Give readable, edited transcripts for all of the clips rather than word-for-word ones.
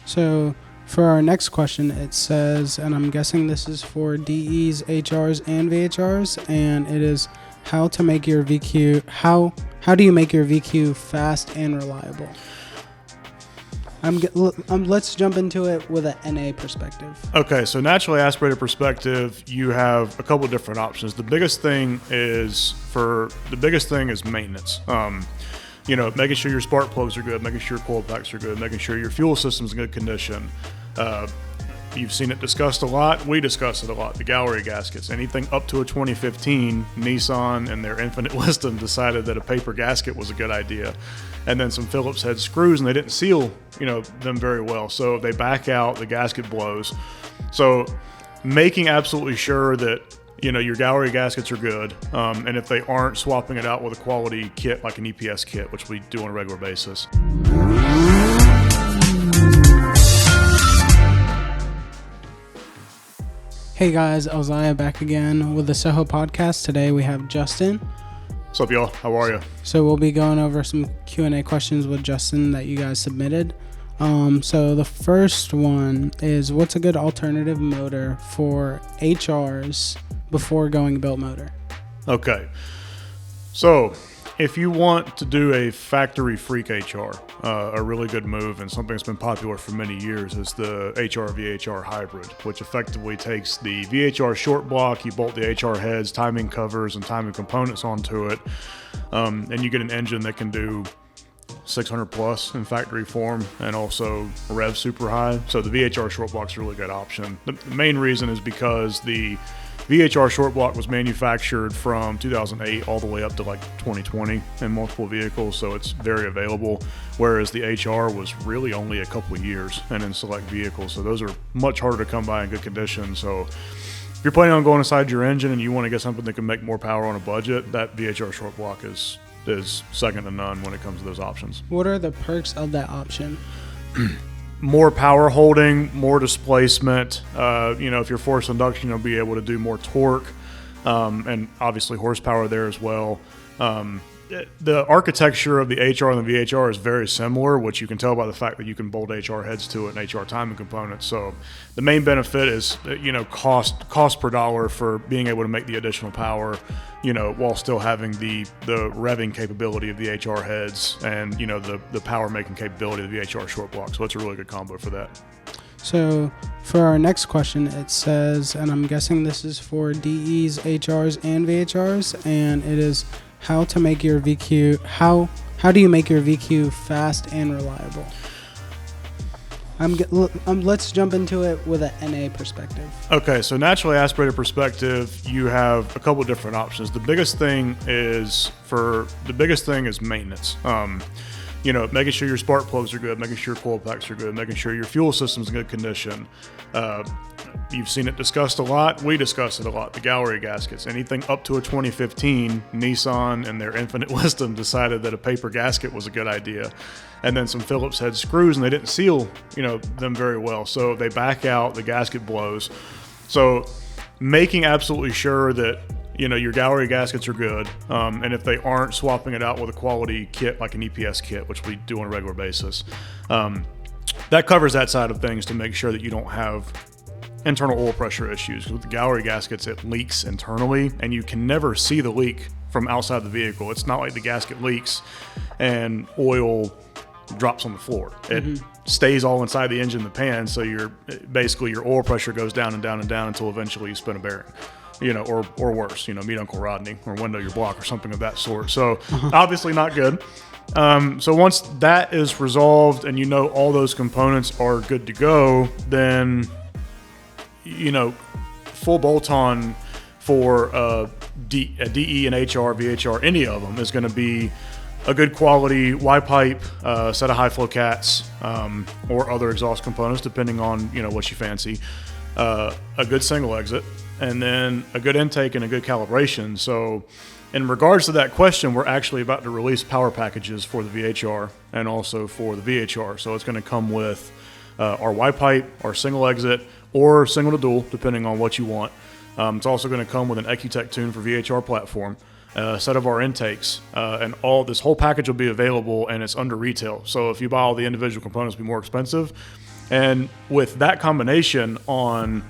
So for our next question, it says, and I'm guessing this is for DEs, HRs, and VHRs, and it is how to make your VQ, how do you make your VQ fast and reliable? Let's jump into it with an NA perspective. Okay, so naturally aspirated perspective, you have a couple different options. The biggest thing is maintenance. Making sure your spark plugs are good, making sure your coil packs are good, making sure your fuel system's in good condition. You've seen it discussed a lot. We discuss it a lot. The gallery gaskets. Anything up to a 2015, Nissan and their infinite wisdom decided that a paper gasket was a good idea. And then some Phillips head screws, and they didn't seal, them very well. So they back out, the gasket blows. So making absolutely sure that your gallery gaskets are good, and if they aren't, swapping it out with a quality kit like an EPS kit, which we do on a regular basis. Hey guys, Elsiah back again with the SOHO podcast. Today we have Justin. What's up, y'all? How are you? So we'll be going over some Q&A questions with Justin that you guys submitted. So the first one is, what's a good alternative motor for HRs before going built motor? Okay. So if you want to do a factory freak HR, a really good move and something that's been popular for many years is the HR-VHR hybrid, which effectively takes the VHR short block, you bolt the HR heads, timing covers, and timing components onto it, and you get an engine that can do 600 plus in factory form and also rev super high. So the VHR short block's a really good option. The main reason is because the VHR short block was manufactured from 2008 all the way up to like 2020 in multiple vehicles, so it's very available, whereas the HR was really only a couple of years and in select vehicles, so those are much harder to come by in good condition. So if you're planning on going inside your engine and you want to get something that can make more power on a budget, that VHR short block is second to none when it comes to those options. What are the perks of that option? More power holding, more displacement. If you're forced induction, you'll be able to do more torque, and obviously horsepower there as well. The architecture of the HR and the VHR is very similar, which you can tell by the fact that you can bolt HR heads to it and HR timing components. So the main benefit is, cost per dollar for being able to make the additional power, while still having the revving capability of the HR heads and, the power making capability of the VHR short block. So it's a really good combo for that. So for our next question, it says, and I'm guessing this is for DEs, HRs, and VHRs, and it is how to make your VQ, how do you make your VQ fast and reliable? Let's jump into it with an NA perspective. Okay, so naturally aspirated perspective, you have a couple different options. The biggest thing is maintenance. Making sure your spark plugs are good, making sure your coil packs are good, making sure your fuel system's in good condition. You've seen it discussed a lot. We discuss it a lot. The gallery gaskets. Anything up to a 2015, Nissan and their infinite wisdom decided that a paper gasket was a good idea. And then some Phillips head screws, and they didn't seal, them very well. So they back out, the gasket blows. So making absolutely sure that your gallery gaskets are good, and if they aren't, swapping it out with a quality kit like an EPS kit, which we do on a regular basis. That covers that side of things to make sure that you don't have internal oil pressure issues. With the gallery gaskets, it leaks internally, and you can never see the leak from outside the vehicle. It's not like the gasket leaks and oil drops on the floor. It stays all inside the engine, the pan, so your oil pressure goes down and down and down until eventually you spin a bearing. Or worse, meet Uncle Rodney or window your block or something of that sort. So obviously not good. So once that is resolved and all those components are good to go, then, full bolt-on for a DE and HR, VHR, any of them is going to be a good quality Y-pipe, set of high-flow cats, or other exhaust components, depending on, what you fancy. A good single exit, and then a good intake and a good calibration. So in regards to that question, we're actually about to release power packages for the VHR and also for the VHR. So it's going to come with our Y-pipe, our single exit, or single to dual, depending on what you want. It's also going to come with an Etek tune for VHR platform, a set of our intakes, and this whole package will be available, and it's under retail. So if you buy all the individual components, it'll be more expensive. And with that combination on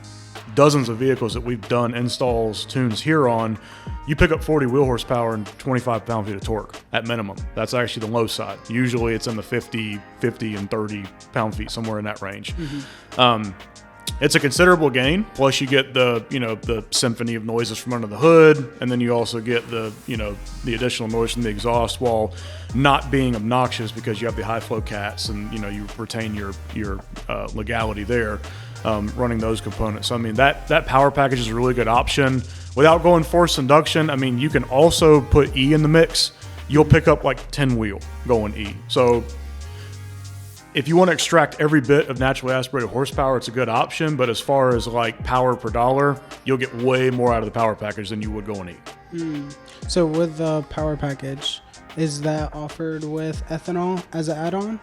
dozens of vehicles that we've done installs, tunes here on, you pick up 40 wheel horsepower and 25 pound-feet of torque at minimum. That's actually the low side. Usually it's in the 50 and 30 pound-feet, somewhere in that range. It's a considerable gain. Plus you get the symphony of noises from under the hood, and then you also get the additional noise from the exhaust while not being obnoxious because you have the high flow cats and you retain your legality there. Running those components. So, I mean, that power package is a really good option. Without going forced induction, I mean, you can also put E in the mix. You'll pick up like 10 wheel going E. So if you want to extract every bit of naturally aspirated horsepower, it's a good option. But as far as like power per dollar, you'll get way more out of the power package than you would going E. So with the power package, is that offered with ethanol as an add-on?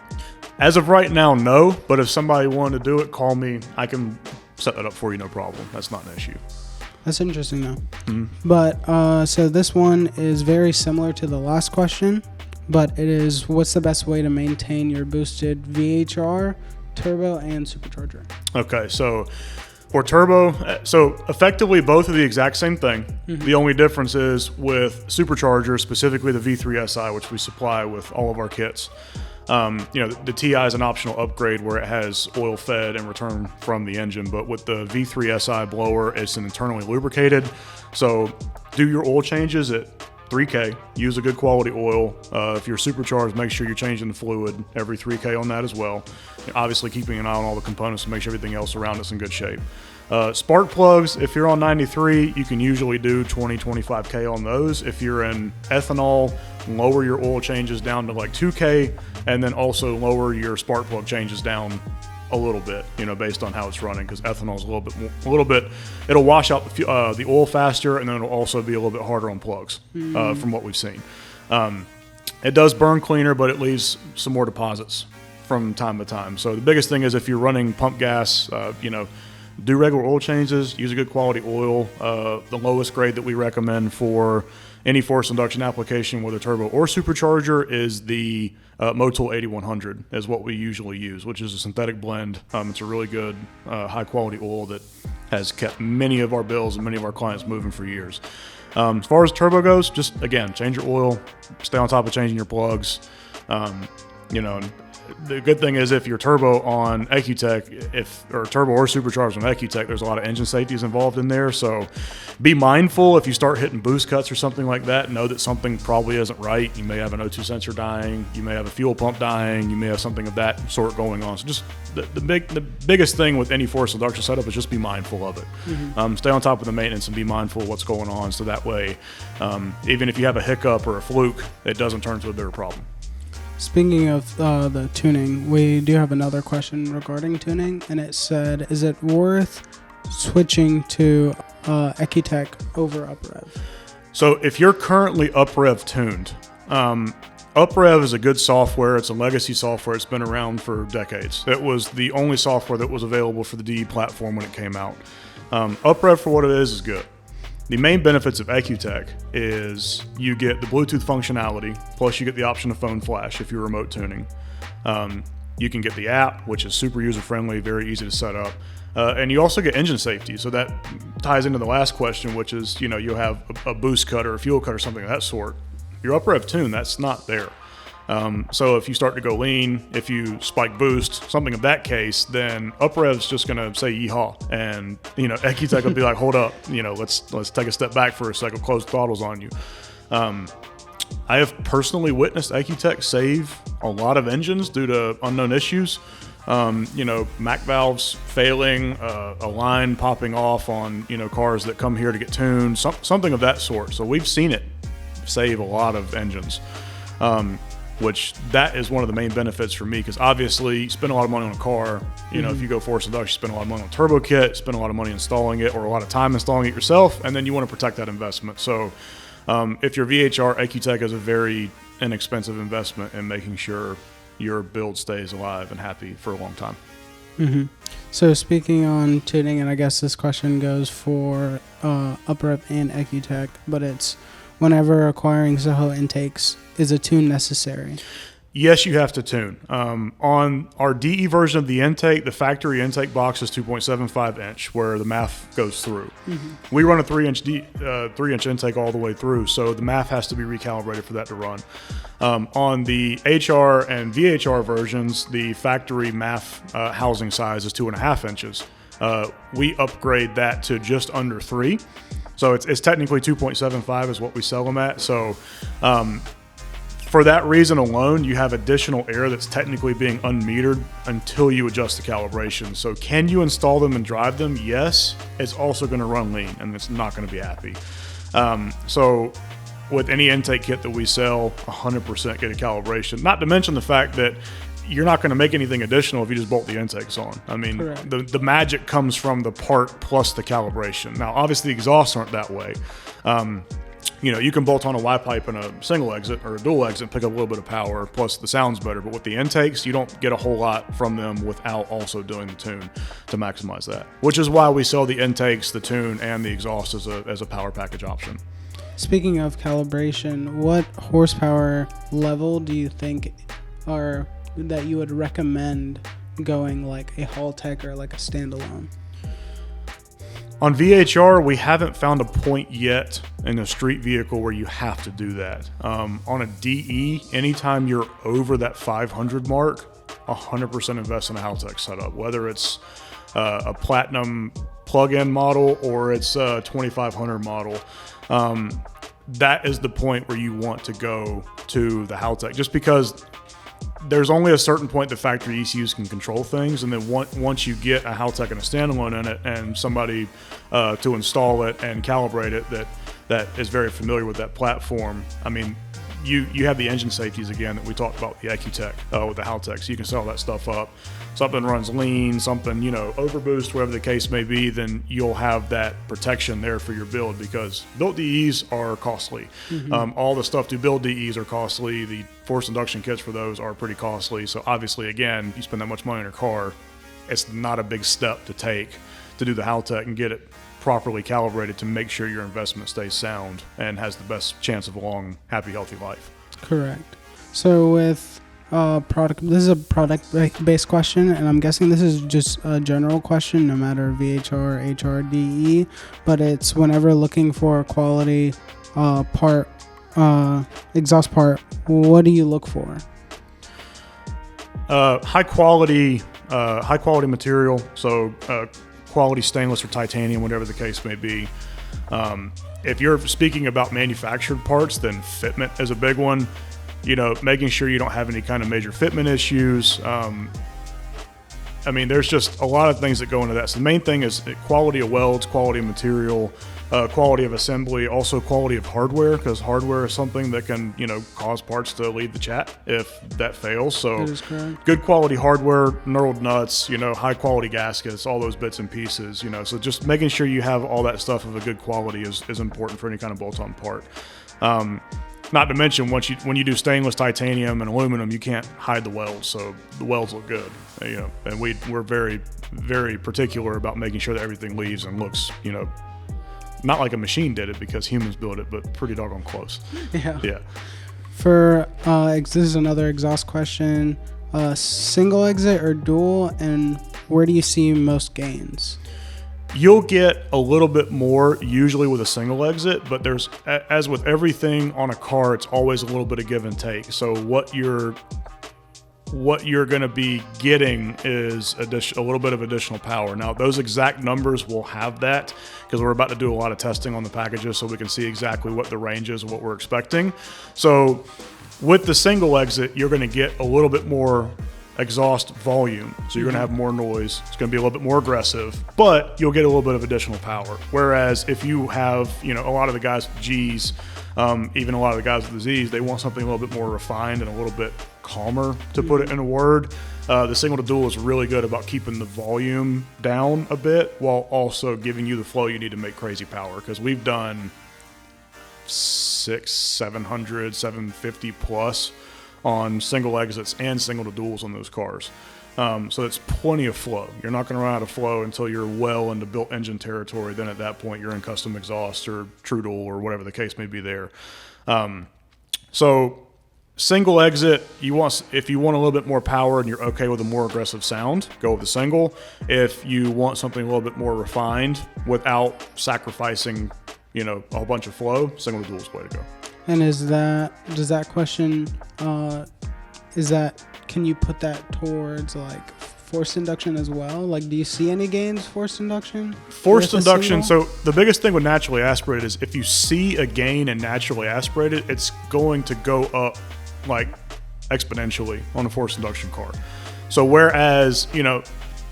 As of right now, no. But if somebody wanted to do it, call me. I can set that up for you, no problem. That's not an issue. That's interesting, though. But so this one is very similar to the last question, but it is, what's the best way to maintain your boosted VHR, turbo, and supercharger? Okay, so for turbo, so effectively both are the exact same thing. The only difference is with supercharger, specifically the V3 SI, which we supply with all of our kits. The TI is an optional upgrade where it has oil fed and return from the engine, but with the V3 SI blower, it's an internally lubricated. So do your oil changes at 3K, use a good quality oil. If you're supercharged, make sure you're changing the fluid every 3K on that as well. Obviously keeping an eye on all the components to make sure everything else around it's in good shape. Spark plugs, if you're on 93, you can usually do 20-25K on those. If you're in ethanol, lower your oil changes down to like 2K, and then also lower your spark plug changes down a little bit, based on how it's running, because ethanol is a little bit, it'll wash out the oil faster, and then it'll also be a little bit harder on plugs, from what we've seen. It does burn cleaner, but it leaves some more deposits from time to time. So the biggest thing is if you're running pump gas, do regular oil changes, use a good quality oil. The lowest grade that we recommend for any forced induction application, whether turbo or supercharger, is the Motul 8100 is what we usually use, which is a synthetic blend. It's a really good, high quality oil that has kept many of our bills and many of our clients moving for years. As far as turbo goes, just again, change your oil, stay on top of changing your plugs. The good thing is if you're turbo on Etek, or turbo or supercharged on Etek, there's a lot of engine safeties involved in there. So be mindful if you start hitting boost cuts or something like that. Know that something probably isn't right. You may have an O2 sensor dying. You may have a fuel pump dying. You may have something of that sort going on. So just the biggest thing with any forced induction setup is just be mindful of it. Stay on top of the maintenance and be mindful of what's going on. So that way, even if you have a hiccup or a fluke, it doesn't turn into a bigger problem. Speaking of the tuning, we do have another question regarding tuning, and it said, is it worth switching to Etek over UpRev? So if you're currently UpRev tuned, UpRev is a good software. It's a legacy software. It's been around for decades. It was the only software that was available for the DE platform when it came out. UpRev, for what it is good. The main benefits of Etek is you get the Bluetooth functionality, plus you get the option of phone flash if you're remote tuning. You can get the app, which is super user-friendly, very easy to set up. And you also get engine safety. So that ties into the last question, which is, you'll have a boost cut or a fuel cut or something of that sort. Your UpRev tune, that's not there. So if you start to go lean, if you spike boost, something of that case, then UpRev's just going to say yeehaw. And, Etek will be like, hold up, let's take a step back for a second, close throttles on you. I have personally witnessed Etek save a lot of engines due to unknown issues. Mac valves failing, a line popping off on, cars that come here to get tuned, something of that sort. So we've seen it save a lot of engines. Which that is one of the main benefits for me, because obviously you spend a lot of money on a car. If you go forced induction, you spend a lot of money on a turbo kit, spend a lot of money installing it, or a lot of time installing it yourself, and then you want to protect that investment. So if you're VHR, Etek is a very inexpensive investment in making sure your build stays alive and happy for a long time. So speaking on tuning, and I guess this question goes for UpRev and Etek, but it's whenever acquiring SOHO intakes, is a tune necessary? Yes, you have to tune. On our DE version of the intake, the factory intake box is 2.75 inch, where the MAF goes through. We run a 3-inch intake all the way through, so the MAF has to be recalibrated for that to run. On the HR and VHR versions, the factory MAF housing size is 2.5 inches. We upgrade that to just under 3, so it's technically 2.75 is what we sell them at. So. For that reason alone, you have additional air that's technically being unmetered until you adjust the calibration. So can you install them and drive them? Yes. It's also going to run lean, and it's not going to be happy. So with any intake kit that we sell, 100% get a calibration. Not to mention the fact that you're not going to make anything additional if you just bolt the intakes on. I mean, the magic comes from the part plus the calibration. Now, obviously, the exhausts aren't that way. You can bolt on a Y pipe in a single exit or a dual exit and pick up a little bit of power, plus the sound's better. But with the intakes, you don't get a whole lot from them without also doing the tune to maximize that, which is why we sell the intakes, the tune, and the exhaust as a power package option. Speaking of calibration, what horsepower level do you think that you would recommend going like a Haltech or like a standalone? On VHR, we haven't found a point yet in a street vehicle where you have to do that. On a DE, anytime you're over that 500 mark, 100% invest in a Haltech setup, whether it's a Platinum plug-in model or it's a 2500 model. That is the point where you want to go to the Haltech, just because there's only a certain point the factory ECUs can control things, and then once you get a Haltech and a standalone in it, and somebody to install it and calibrate it that is very familiar with that platform, I mean, you have the engine safeties again that we talked about, the Etek with the Haltech, so you can set all that stuff up. Something runs lean, something overboost, whatever the case may be, then you'll have that protection there for your build, because built DEs are costly. All the stuff to build DEs are costly. The forced induction kits for those are pretty costly. So obviously, again, you spend that much money on your car, it's not a big step to take to do the Haltech and get it properly calibrated to make sure your investment stays sound and has the best chance of a long, happy, healthy life. Correct. So with this is a product-based question, and I'm guessing this is just a general question, no matter VHR, HR, DE, but it's whenever looking for a quality exhaust part, what do you look for? High quality material, so quality stainless or titanium, whatever the case may be. If you're speaking about manufactured parts, then fitment is a big one. Making sure you don't have any kind of major fitment issues. I mean, there's just a lot of things that go into that. So the main thing is quality of welds, quality of material, quality of assembly, also quality of hardware, because hardware is something that can, cause parts to leave the chat if that fails. So good quality hardware, knurled nuts, high quality gaskets, all those bits and pieces, so just making sure you have all that stuff of a good quality is important for any kind of bolt-on part. Not to mention, when you do stainless, titanium, and aluminum, you can't hide the welds, so the welds look good. And we're very, very particular about making sure that everything leaves and looks, not like a machine did it, because humans build it, but pretty doggone close. Yeah. For this is another exhaust question: single exit or dual, and where do you see most gains? You'll get a little bit more usually with a single exit, but there's, as with everything on a car, it's always a little bit of give and take. So what you're going to be getting is a little bit of additional power. Now, those exact numbers will have that, because we're about to do a lot of testing on the packages so we can see exactly what the range is and what we're expecting. So with the single exit, you're going to get a little bit more exhaust volume, so you're going to have more noise. It's going to be a little bit more aggressive, but you'll get a little bit of additional power. Whereas if you have, a lot of the guys with G's, even a lot of the guys with the Z's, they want something a little bit more refined and a little bit calmer, to put it in a word. The single to dual is really good about keeping the volume down a bit while also giving you the flow you need to make crazy power, because we've done 600, 700, 750 plus on single exits and single to duals on those cars. So it's plenty of flow. You're not going to run out of flow until you're well into built engine territory. Then at that point, you're in custom exhaust or true dual or whatever the case may be there. So Single exit, if you want a little bit more power and you're okay with a more aggressive sound, go with the single. If you want something a little bit more refined without sacrificing, a whole bunch of flow, single to dual is the way to go. And does that question, can you put that towards like forced induction as well? Like, do you see any gains forced induction? Forced induction, so the biggest thing with naturally aspirated is if you see a gain in naturally aspirated, it's going to go up like exponentially on a forced induction car. So whereas,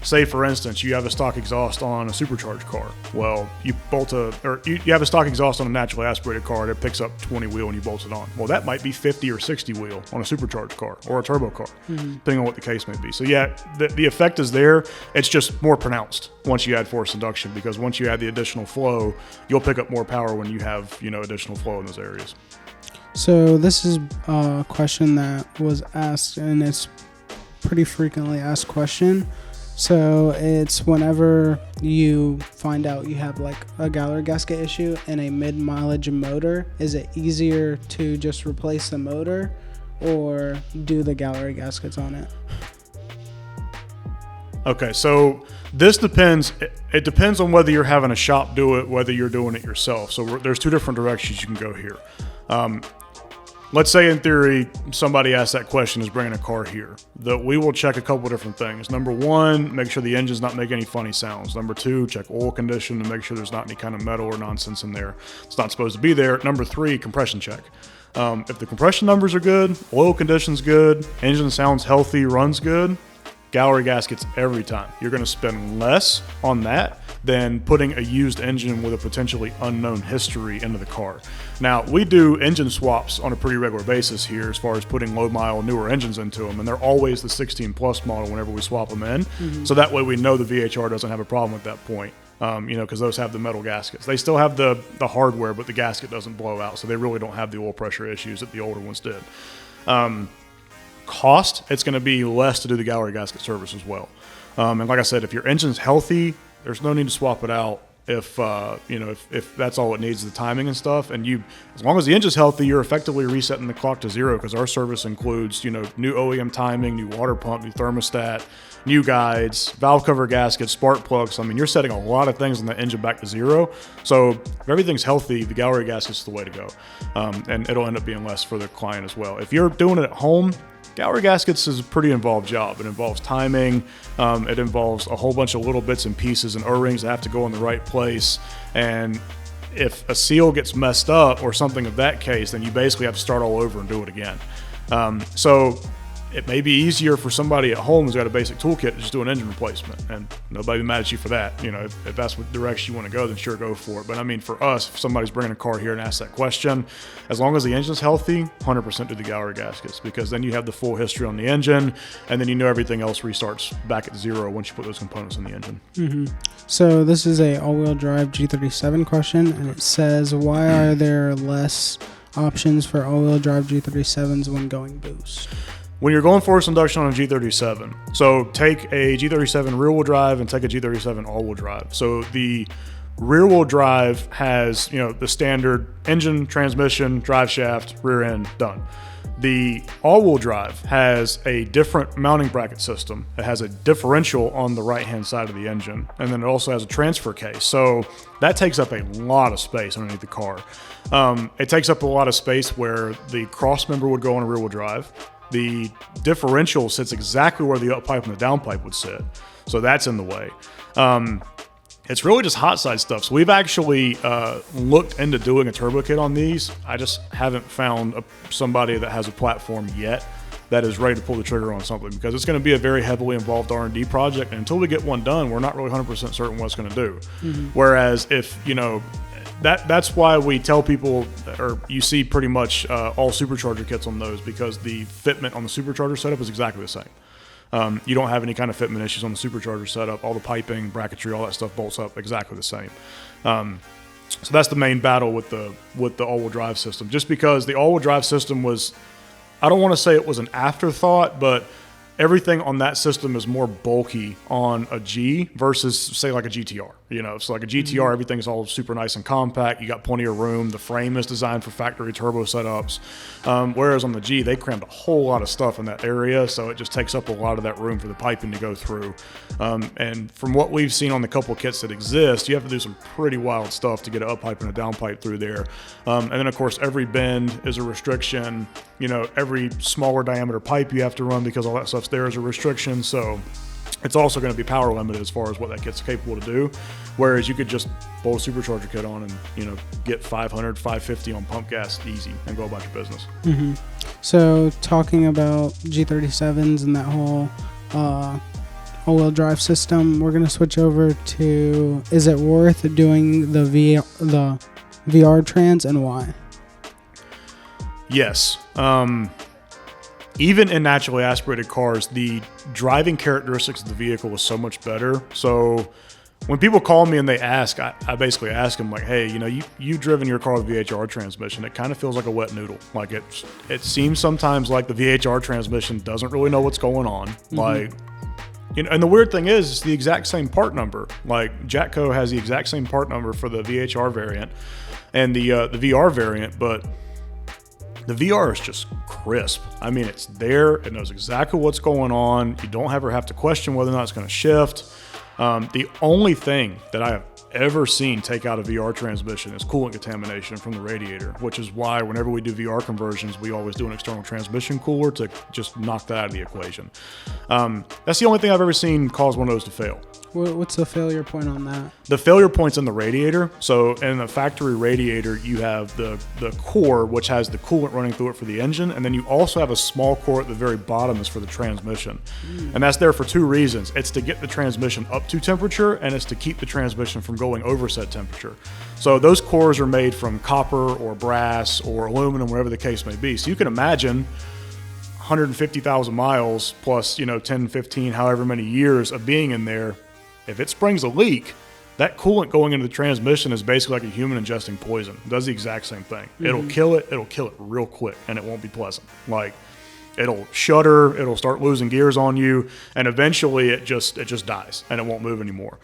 say for instance, you have a stock exhaust on a supercharged car. Well, you have a stock exhaust on a naturally aspirated car that picks up 20 wheel and you bolt it on. Well, that might be 50 or 60 wheel on a supercharged car or a turbo car, depending on what the case may be. So yeah, the effect is there. It's just more pronounced once you add forced induction, because once you add the additional flow, you'll pick up more power when you have, additional flow in those areas. So this is a question that was asked, and it's pretty frequently asked question. So it's whenever you find out you have like a gallery gasket issue in a mid-mileage motor, is it easier to just replace the motor or do the gallery gaskets on it? Okay, so this depends. It depends on whether you're having a shop do it, whether you're doing it yourself. So there's two different directions you can go here. Let's say in theory, somebody asked that question is bringing a car here. We will check a couple different things. Number one, make sure the engine's not making any funny sounds. Number two, check oil condition to make sure there's not any kind of metal or nonsense in there. It's not supposed to be there. Number three, compression check. If the compression numbers are good, oil condition's good, engine sounds healthy, runs good, gallery gaskets every time. You're going to spend less on that than putting a used engine with a potentially unknown history into the car. Now, we do engine swaps on a pretty regular basis here as far as putting low mile newer engines into them, and they're always the 16 plus model whenever we swap them in. So that way we know the VHR doesn't have a problem at that point, because those have the metal gaskets. They still have the hardware, but the gasket doesn't blow out, so they really don't have the oil pressure issues that the older ones did. Cost, it's going to be less to do the gallery gasket service as well. And like I said, if your engine's healthy, there's no need to swap it out if that's all it needs, the timing and stuff. And as long as the engine's healthy, you're effectively resetting the clock to zero, because our service includes, new OEM timing, new water pump, new thermostat, new guides, valve cover gaskets, spark plugs. I mean, you're setting a lot of things on the engine back to zero. So if everything's healthy, the gallery gasket's the way to go. And it'll end up being less for the client as well. If you're doing it at home, gallery gaskets is a pretty involved job. It involves timing. It involves a whole bunch of little bits and pieces and O-rings that have to go in the right place. And if a seal gets messed up or something of that case, then you basically have to start all over and do it again. So it may be easier for somebody at home who's got a basic toolkit to just do an engine replacement, and nobody will be mad at you for that. If that's what direction you want to go, then sure, go for it. But I mean, for us, if somebody's bringing a car here and asks that question, as long as the engine's healthy, 100% do the gallery gaskets, because then you have the full history on the engine, and then everything else restarts back at zero once you put those components in the engine. So this is a all-wheel drive G37 question, and it says, why are there less options for all-wheel drive G37s when going boost? When you're going forced induction on a G37, so take a G37 rear-wheel drive and take a G37 all-wheel drive. So the rear-wheel drive has, the standard engine, transmission, drive shaft, rear end, done. The all-wheel drive has a different mounting bracket system. It has a differential on the right-hand side of the engine, and then it also has a transfer case. So that takes up a lot of space underneath the car. It takes up a lot of space where the cross member would go on a rear-wheel drive. The differential sits exactly where the up pipe and the down pipe would sit. So that's in the way. It's really just hot side stuff. So we've actually looked into doing a turbo kit on these. I just haven't found somebody that has a platform yet that is ready to pull the trigger on something, because it's going to be a very heavily involved R&D project. And until we get one done, we're not really 100% certain what it's going to do. Whereas if, that's why we tell people, or you see pretty much all supercharger kits on those, because the fitment on the supercharger setup is exactly the same. You don't have any kind of fitment issues on the supercharger setup. All the piping, bracketry, all that stuff bolts up exactly the same. So that's the main battle with the all-wheel drive system. Just because the all-wheel drive system was, I don't want to say it was an afterthought, but everything on that system is more bulky on a G versus, say, like a GTR. You know, so like a GTR, everything's all super nice and compact. You got plenty of room. The frame is designed for factory turbo setups. Whereas on the G, they crammed a whole lot of stuff in that area, so it just takes up a lot of that room for the piping to go through. And from what we've seen on the couple kits that exist, you have to do some pretty wild stuff to get an up pipe and a down pipe through there. And then, of course, every bend is a restriction. You know, every smaller diameter pipe you have to run because all that stuff's there is a restriction. So it's also going to be power limited as far as what that kit's capable to do. Whereas you could just bolt a supercharger kit on and, you know, get 500, 550 on pump gas easy and go about your business. Mm-hmm. So talking about G37s and that whole all-wheel drive system, we're going to switch over to, is it worth doing the VR trans, and why? Yes. Even in naturally aspirated cars, the driving characteristics of the vehicle is so much better. So when people call me and they ask, I basically ask them like, hey, you know, you've driven your car with VHR transmission. It kind of feels like a wet noodle. Like it seems sometimes like the VHR transmission doesn't really know what's going on. Mm-hmm. Like, you know, and the weird thing is it's the exact same part number. Like Jatco has the exact same part number for the VHR variant and the VR variant, but the VR is just crisp. I mean, it's there. It knows exactly what's going on. You don't ever have to question whether or not it's going to shift. The only thing that I have ever seen take out a VR transmission is coolant contamination from the radiator, which is why whenever we do VR conversions, we always do an external transmission cooler to just knock that out of the equation. That's the only thing I've ever seen cause one of those to fail. What's the failure point on that? The failure point's in the radiator. So in the factory radiator, you have the core, which has the coolant running through it for the engine. And then you also have a small core at the very bottom is for the transmission. And that's there for two reasons. It's to get the transmission up to temperature, and it's to keep the transmission from going over set temperature. So those cores are made from copper or brass or aluminum, whatever the case may be. So you can imagine 150,000 miles plus, 10, 15, however many years of being in there. If it springs a leak, that coolant going into the transmission is basically like a human ingesting poison. It does the exact same thing. Mm-hmm. It'll kill it real quick, and it won't be pleasant. Like, it'll shudder, it'll start losing gears on you, and eventually it just dies, and it won't move anymore.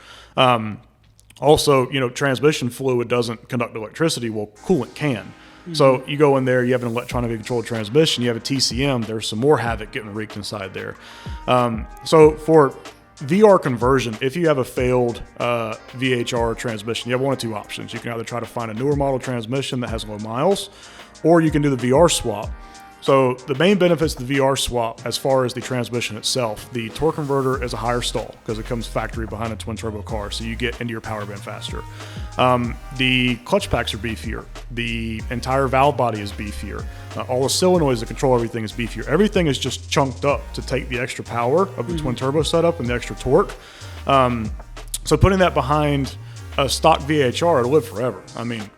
Also, transmission fluid doesn't conduct electricity. Well, coolant can. Mm-hmm. So you go in there, you have an electronically controlled transmission, you have a TCM, there's some more havoc getting wreaked inside there. So for VR conversion, if you have a failed VHR transmission, you have one of two options. You can either try to find a newer model transmission that has low miles, or you can do the VR swap. So the main benefits of the VR swap, as far as the transmission itself, the torque converter is a higher stall because it comes factory behind a twin turbo car, so you get into your power band faster. The clutch packs are beefier. The entire valve body is beefier. All the solenoids that control everything is beefier. Everything is just chunked up to take the extra power of the twin turbo setup and the extra torque. So putting that behind a stock VHR, it'll live forever. I mean,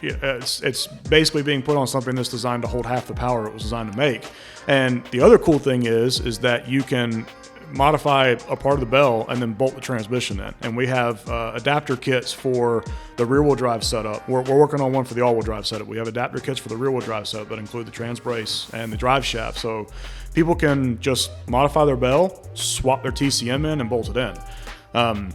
it's basically being put on something that's designed to hold half the power it was designed to make. And the other cool thing is that you can modify a part of the bell and then bolt the transmission in. And we have adapter kits for the rear-wheel drive setup. We're working on one for the all-wheel drive setup. We have adapter kits for the rear-wheel drive setup that include the trans brace and the drive shaft. So people can just modify their bell, swap their TCM in, and bolt it in.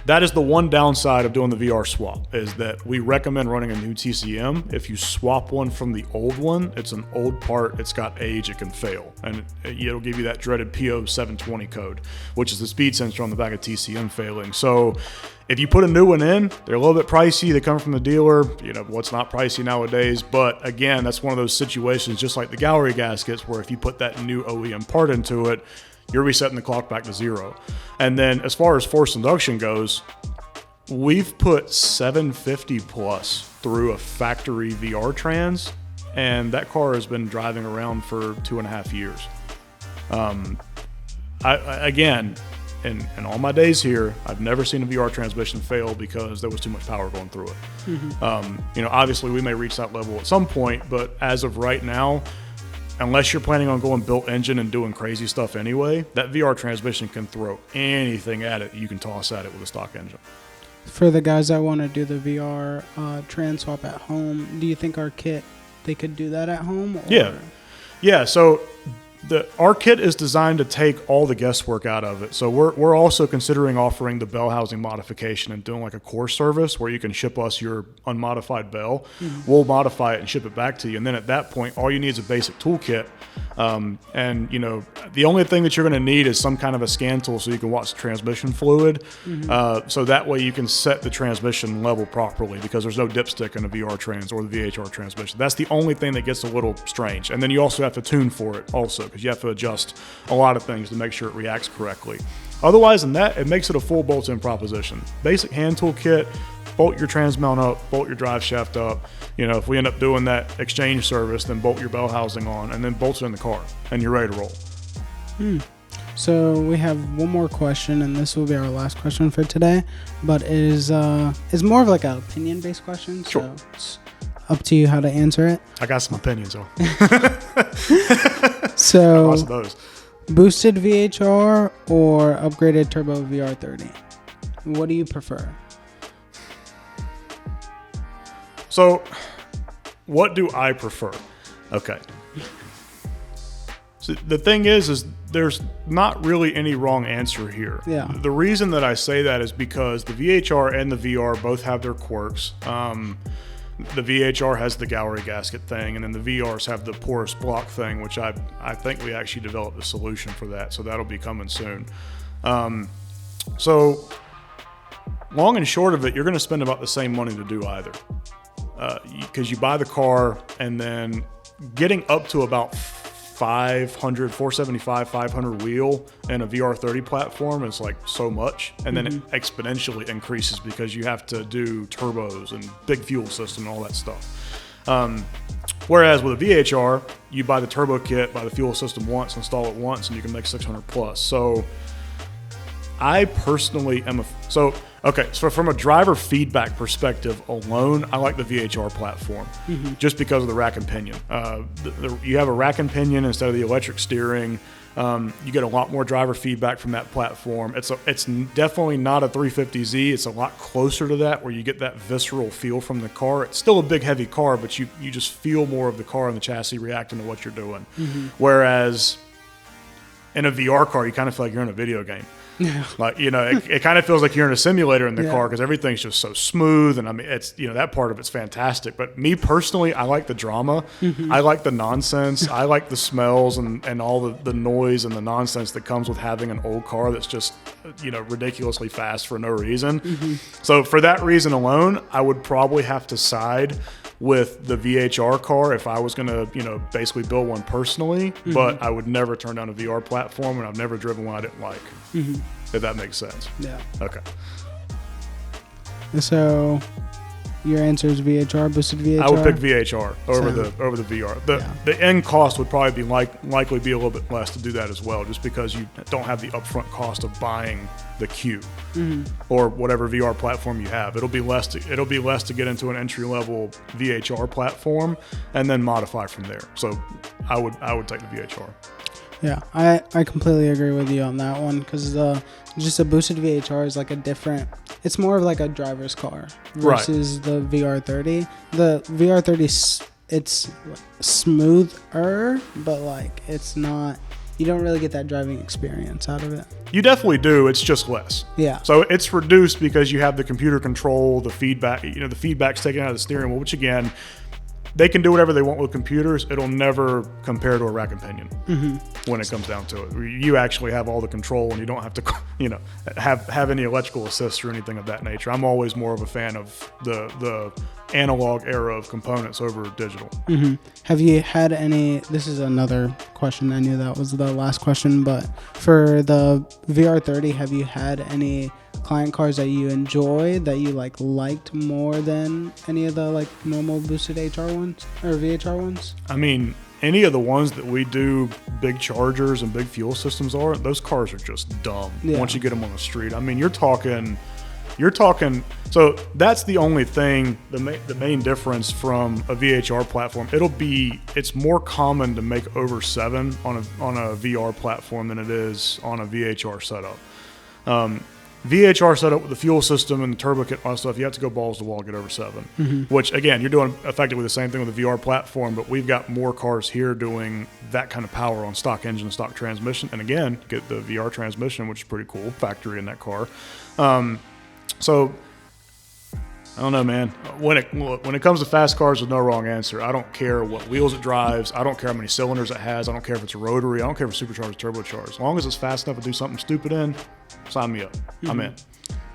That is the one downside of doing the VR swap, is that we recommend running a new TCM. If you swap one from the old one, it's an old part, it's got age, it can fail. And it'll give you that dreaded PO720 code, which is the speed sensor on the back of TCM failing. So if you put a new one in, they're a little bit pricey. They come from the dealer. What's not pricey nowadays. But again, that's one of those situations, just like the gallery gaskets, where if you put that new OEM part into it, you're resetting the clock back to zero. And then as far as forced induction goes, we've put 750 plus through a factory VR trans, and that car has been driving around for 2.5 years. Again, in all my days here, I've never seen a VR transmission fail because there was too much power going through it. Mm-hmm. Obviously we may reach that level at some point, but as of right now, unless you're planning on going built engine and doing crazy stuff anyway, that VR transmission can throw anything at it you can toss at it with a stock engine. For the guys that want to do the VR trans swap at home, do you think our kit, they could do that at home? Or? Yeah. So Our kit is designed to take all the guesswork out of it. So we're also considering offering the bell housing modification and doing like a core service where you can ship us your unmodified bell. We'll modify it and ship it back to you. And then at that point, all you need is a basic toolkit. And you know, the only thing that you're going to need is some kind of a scan tool so you can watch the transmission fluid. So that way you can set the transmission level properly, because there's no dipstick in a VR trans or the VHR transmission. That's the only thing that gets a little strange. And then you also have to tune for it also, because you have to adjust a lot of things to make sure it reacts correctly. Otherwise than that, it makes it a full bolt-in proposition. Basic hand tool kit, bolt your trans mount up, bolt your drive shaft up. You know, if we end up doing that exchange service, then bolt your bell housing on and then bolt it in the car and you're ready to roll. So we have one more question, and this will be our last question for today, but it is more of like an opinion-based question. Sure. So it's up to you how to answer it. I got some opinions on. So Lots of those. boosted VHR or upgraded turbo VR30? What do you prefer? So, what do I prefer? Okay. So the thing is there's not really any wrong answer here. Yeah. The reason that I say that is because the VHR and the VR both have their quirks. The VHR has the gallery gasket thing, and then the VRs have the porous block thing, which I think we actually developed a solution for that, so that'll be coming soon. So, long and short of it, you're going to spend about the same money to do either. Because you buy the car, and then getting up to about 475, 500 wheel in a VR30 platform is like so much, and then it exponentially increases because you have to do turbos and big fuel system and all that stuff. Whereas with a VHR, you buy the turbo kit, buy the fuel system once, install it once, and you can make 600 plus. So I personally am so from a driver feedback perspective alone, I like the VHR platform just because of the rack and pinion. You have a rack and pinion instead of the electric steering. You get a lot more driver feedback from that platform. It's definitely not a 350Z. It's a lot closer to that, where you get that visceral feel from the car. It's still a big, heavy car, but you just feel more of the car and the chassis reacting to what you're doing. Whereas in a VR car, you kind of feel like you're in a video game. Yeah. Like, you know, it kind of feels like you're in a simulator in the car, because everything's just so smooth. And I mean, it's, you know, that part of it's fantastic. But me personally, I like the drama. I like the nonsense. I like the smells and all the noise and the nonsense that comes with having an old car that's just, you know, ridiculously fast for no reason. So for that reason alone, I would probably have to side with the VHR car if I was going to, you know, basically build one personally. But I would never turn down a VR platform, and I've never driven one I didn't like. If that makes sense. Yeah. Okay. So your answer is VHR, boosted VHR? I would pick VHR over the VR. The end cost would probably be likely be a little bit less to do that as well, just because you don't have the upfront cost of buying the Q or whatever VR platform you have. It'll be less to get into an entry level VHR platform and then modify from there. So I would take the VHR. Yeah, I completely agree with you on that one, because just a boosted VHR is like it's more of like a driver's car versus the VR30. The VR30, it's smoother, but like it's not, you don't really get that driving experience out of it. You definitely do. It's just less. Yeah. So it's reduced because you have the computer control, the feedback, you know, the feedback's taken out of the steering wheel, which again, they can do whatever they want with computers. It'll never compare to a rack and pinion when it comes down to it. You actually have all the control, and you don't have to, you know, have any electrical assist or anything of that nature. I'm always more of a fan of the analog era of components over digital. Have you had any? This is another question. I knew that was the last question, but for the VR30, have you had any client cars that you enjoy that you liked more than any of the like normal boosted HR ones or VHR ones? I mean, any of the ones that we do big chargers and big fuel systems those cars are just dumb once you get them on the street. I mean, you're talking, so that's the only thing, the main difference from a VHR platform. It's more common to make over 7 on a VR platform than it is on a VHR setup. VHR setup with the fuel system and the turbo kit and all that stuff, you have to go balls to wall, get over 7. Which, again, you're doing effectively the same thing with the VR platform, but we've got more cars here doing that kind of power on stock engine and stock transmission. And again, get the VR transmission, which is pretty cool, factory in that car. So I don't know, man. When it comes to fast cars, there's no wrong answer. I don't care what wheels it drives. I don't care how many cylinders it has. I don't care if it's a rotary. I don't care if it's supercharged or turbocharged. As long as it's fast enough to do something stupid in, sign me up. I'm in.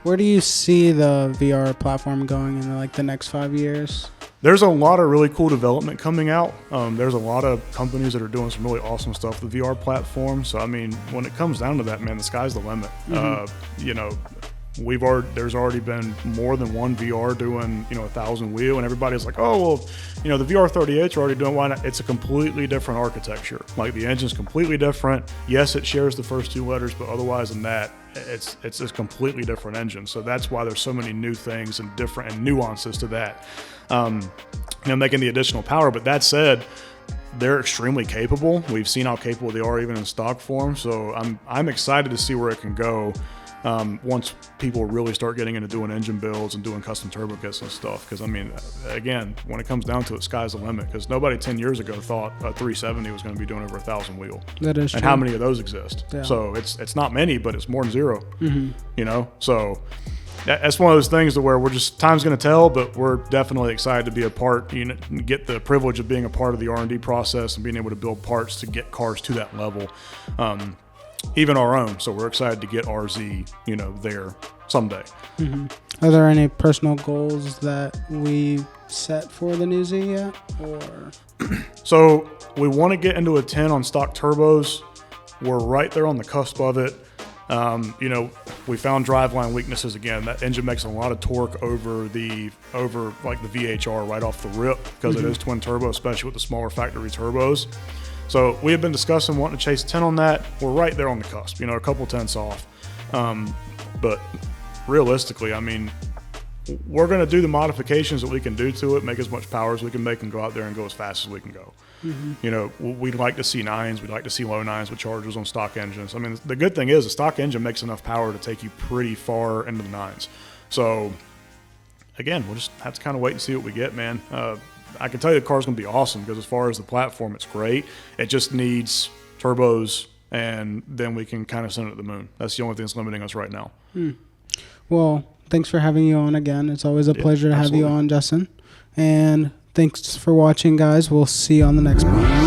Where do you see the VR platform going in like the next 5 years? There's a lot of really cool development coming out. There's a lot of companies that are doing some really awesome stuff with the VR platform. So, I mean, when it comes down to that, man, the sky's the limit. You know, there's already been more than one VR doing, 1,000 wheel, and everybody's like, oh, well, the VR 38s are already doing, why not? It's a completely different architecture. Like, the engine's completely different. Yes, it shares the first 2 letters, but otherwise than that, it's a completely different engine. So that's why there's so many new things and different and nuances to that. Making the additional power. But that said, they're extremely capable. We've seen how capable they are even in stock form. So I'm excited to see where it can go. Once people really start getting into doing engine builds and doing custom turbo kits and stuff. Because, I mean, again, when it comes down to it, sky's the limit. Because nobody 10 years ago thought a 370 was going to be doing over 1,000 wheel. That is true. And how many of those exist? Yeah. So it's not many, but it's more than 0. So that's one of those things to where we're just, time's going to tell, but we're definitely excited to be a part, get the privilege of being a part of the R&D process and being able to build parts to get cars to that level. Even our own. So we're excited to get RZ, there someday. Are there any personal goals that we set for the new Z yet? Or so we want to get into a 10 on stock turbos. We're right there on the cusp of it. We found driveline weaknesses again. That engine makes a lot of torque over like the VHR right off the rip because it is twin turbo, especially with the smaller factory turbos. So we have been discussing wanting to chase 10 on that. We're right there on the cusp, a couple tenths off. But realistically, I mean, we're going to do the modifications that we can do to it, make as much power as we can make, and go out there and go as fast as we can go. We'd like to see 9s. We'd like to see low 9s with chargers on stock engines. I mean, the good thing is a stock engine makes enough power to take you pretty far into the 9s. So, again, we'll just have to kind of wait and see what we get, man. I can tell you the car's going to be awesome because as far as the platform, it's great. It just needs turbos, and then we can kind of send it to the moon. That's the only thing that's limiting us right now. Well, thanks for having you on again. It's always a pleasure to have you on, Justin. And thanks for watching, guys. We'll see you on the next one.